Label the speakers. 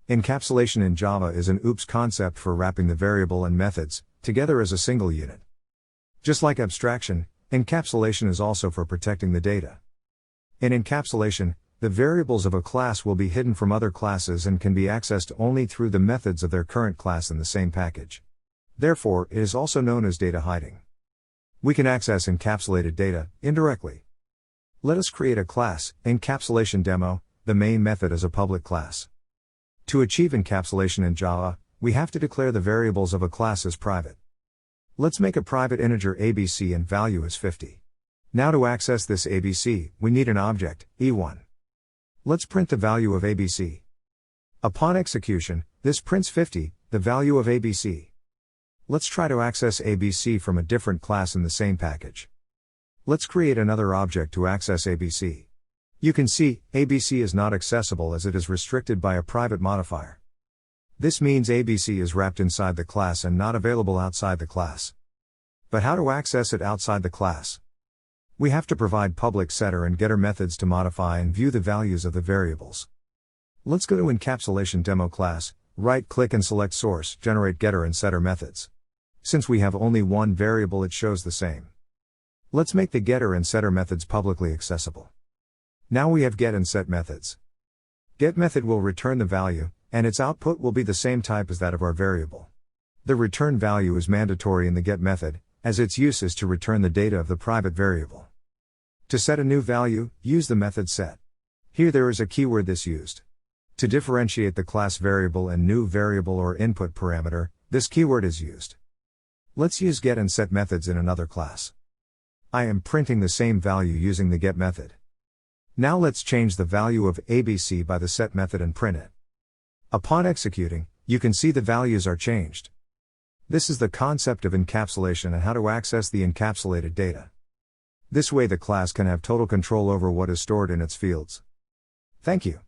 Speaker 1: Encapsulation in Java is an OOPS concept for wrapping the variable and methods together as a single unit. Just like abstraction, encapsulation is also for protecting the data. In encapsulation, the variables of a class will be hidden from other classes and can be accessed only through the methods of their current class in the same package. Therefore, it is also known as data hiding. We can access encapsulated data indirectly. Let us create a class, encapsulation demo. The main method is a public class. To achieve encapsulation in Java, we have to declare the variables of a class as private. Let's make a private integer ABC and value is 50. Now to access this ABC, we need an object, E1. Let's print the value of ABC. Upon execution, this prints 50, the value of ABC. Let's try to access ABC from a different class in the same package. Let's create another object to access ABC. You can see, ABC is not accessible as it is restricted by a private modifier. This means ABC is wrapped inside the class and not available outside the class. But how to access it outside the class? We have to provide public setter and getter methods to modify and view the values of the variables. Let's go to Encapsulation Demo class, right-click and select Source, Generate Getter and Setter methods. Since we have only one variable, it shows the same. Let's make the getter and setter methods publicly accessible. Now we have get and set methods. Get method will return the value, and its output will be the same type as that of our variable. The return value is mandatory in the get method, as its use is to return the data of the private variable. To set a new value, use the method set. Here there is a keyword this used. To differentiate the class variable and new variable or input parameter, this keyword is used. Let's use get and set methods in another class. I am printing the same value using the get method. Now let's change the value of ABC by the set method and print it. Upon executing, you can see the values are changed. This is the concept of encapsulation and how to access the encapsulated data. This way the class can have total control over what is stored in its fields. Thank you.